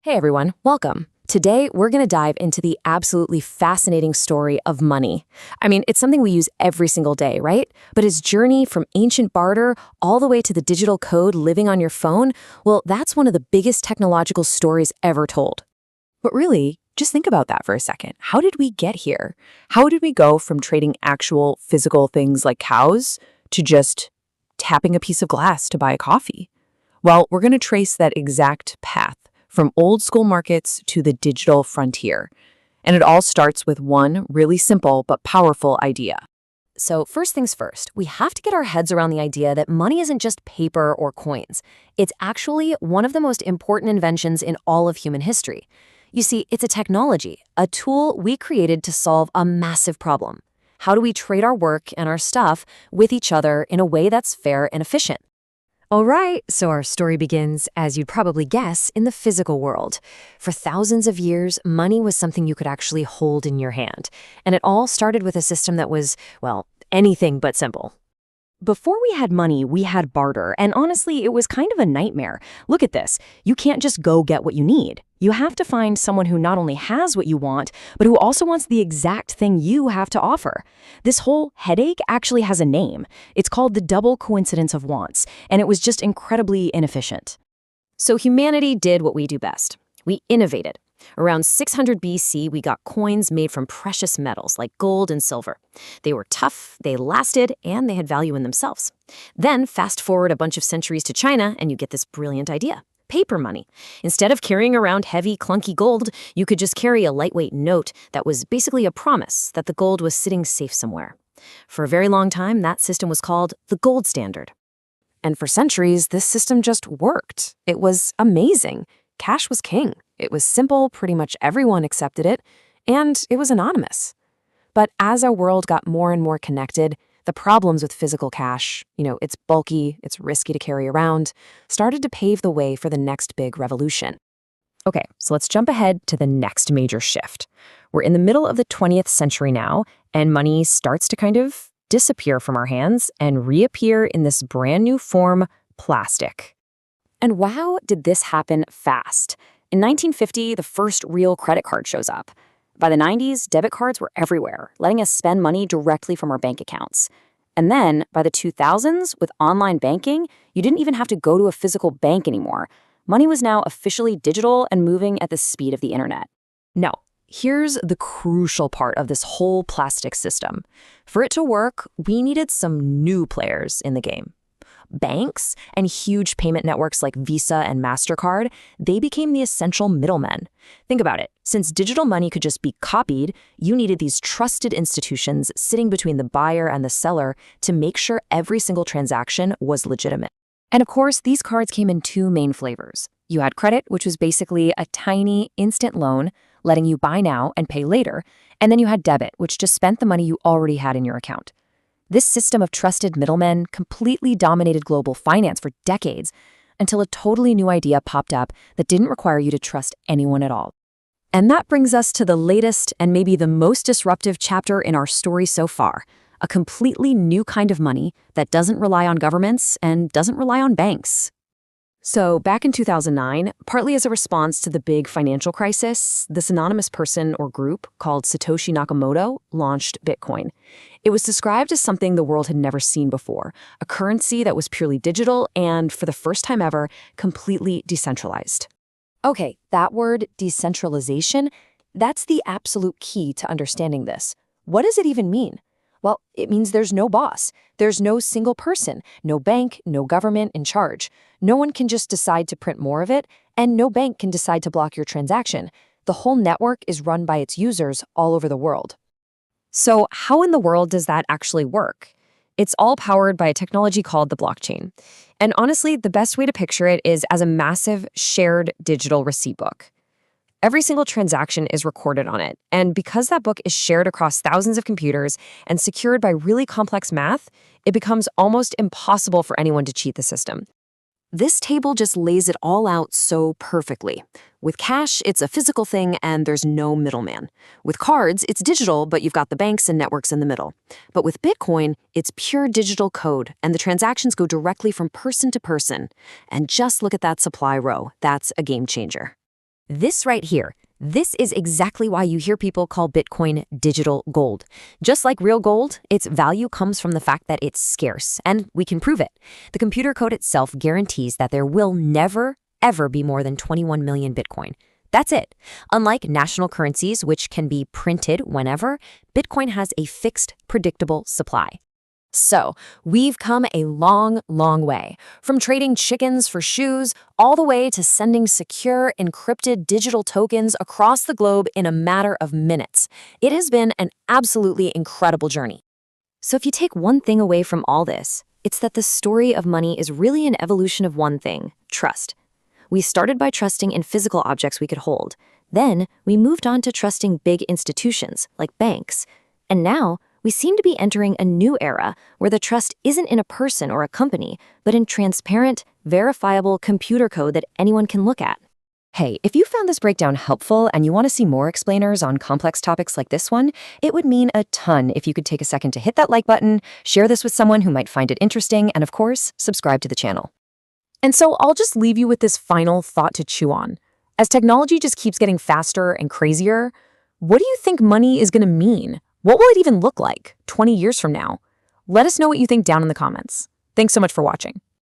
Hey everyone, welcome. Today, we're going to dive into the absolutely fascinating story of money. I mean, it's something we use every single day, right? But its journey from ancient barter all the way to the digital code living on your phone, well, that's one of the biggest technological stories ever told. But really, just think about that for a second. How did we get here? How did we go from trading actual physical things like cows to just tapping a piece of glass to buy a coffee? Well, we're going to trace that exact path from old school markets to the digital frontier. And it all starts with one really simple but powerful idea. So first things first, we have to get our heads around the idea that money isn't just paper or coins. It's actually one of the most important inventions in all of human history. You see, it's a technology, a tool we created to solve a massive problem. How do we trade our work and our stuff with each other in a way that's fair and efficient? All right, so our story begins, as you'd probably guess, in the physical world. For thousands of years, money was something you could actually hold in your hand. And it all started with a system that was, well, anything but simple. Before we had money, we had barter, and honestly, it was kind of a nightmare. Look at this. You can't just go get what you need. You have to find someone who not only has what you want, but who also wants the exact thing you have to offer. This whole headache actually has a name. It's called the double coincidence of wants, and it was just incredibly inefficient. So humanity did what we do best. We innovated. Around 600 BC, we got coins made from precious metals like gold and silver. They were tough, they lasted, and they had value in themselves. Then fast forward a bunch of centuries to China, and you get this brilliant idea. Paper money. Instead of carrying around heavy, clunky gold, you could just carry a lightweight note that was basically a promise that the gold was sitting safe somewhere. For a very long time, that system was called the gold standard. And for centuries, this system just worked. It was amazing. Cash was king. It was simple, pretty much everyone accepted it, and it was anonymous. But as our world got more and more connected, the problems with physical cash, it's bulky, it's risky to carry around, started to pave the way for the next big revolution. Okay, so let's jump ahead to the next major shift. We're in the middle of the 20th century now, and money starts to kind of disappear from our hands and reappear in this brand new form, plastic. And wow, did this happen fast. In 1950, the first real credit card shows up. By the 90s, debit cards were everywhere, letting us spend money directly from our bank accounts. And then, by the 2000s, with online banking, you didn't even have to go to a physical bank anymore. Money was now officially digital and moving at the speed of the internet. Now, here's the crucial part of this whole plastic system. For it to work, we needed some new players in the game. Banks and huge payment networks like Visa and Mastercard, they became the essential middlemen. Think about it. Since digital money could just be copied, you needed these trusted institutions sitting between the buyer and the seller to make sure every single transaction was legitimate. And of course, these cards came in two main flavors. You had credit, which was basically a tiny instant loan, letting you buy now and pay later. And then you had debit, which just spent the money you already had in your account. This system of trusted middlemen completely dominated global finance for decades until a totally new idea popped up that didn't require you to trust anyone at all. And that brings us to the latest and maybe the most disruptive chapter in our story so far, a completely new kind of money that doesn't rely on governments and doesn't rely on banks. So back in 2009, partly as a response to the big financial crisis, this anonymous person or group called Satoshi Nakamoto launched Bitcoin. It was described as something the world had never seen before, a currency that was purely digital and, for the first time ever, completely decentralized. Okay, that word, decentralization, that's the absolute key to understanding this. What does it even mean? Well, it means there's no boss. There's no single person, no bank, no government in charge. No one can just decide to print more of it, and no bank can decide to block your transaction. The whole network is run by its users all over the world. So how in the world does that actually work? It's all powered by a technology called the blockchain. And honestly, the best way to picture it is as a massive shared digital receipt book. Every single transaction is recorded on it, and because that book is shared across thousands of computers and secured by really complex math, it becomes almost impossible for anyone to cheat the system. This table just lays it all out so perfectly. With cash, it's a physical thing and there's no middleman. With cards, it's digital, but you've got the banks and networks in the middle. But with Bitcoin, it's pure digital code, and the transactions go directly from person to person. And just look at that supply row. That's a game changer. This right here, this is exactly why you hear people call Bitcoin digital gold. Just like real gold, its value comes from the fact that it's scarce, and we can prove it. The computer code itself guarantees that there will never, ever be more than 21 million Bitcoin. That's it. Unlike national currencies, which can be printed whenever, Bitcoin has a fixed, predictable supply. So, we've come a long, long way, from trading chickens for shoes all the way to sending secure, encrypted digital tokens across the globe in a matter of minutes. It has been an absolutely incredible journey. So if you take one thing away from all this, it's that the story of money is really an evolution of one thing: trust. We started by trusting in physical objects we could hold. Then, we moved on to trusting big institutions, like banks. And now, we seem to be entering a new era where the trust isn't in a person or a company, but in transparent, verifiable computer code that anyone can look at. Hey, if you found this breakdown helpful and you want to see more explainers on complex topics like this one, it would mean a ton if you could take a second to hit that like button, share this with someone who might find it interesting, and of course, subscribe to the channel. And so I'll just leave you with this final thought to chew on. As technology just keeps getting faster and crazier, what do you think money is going to mean? What will it even look like 20 years from now? Let us know what you think down in the comments. Thanks so much for watching.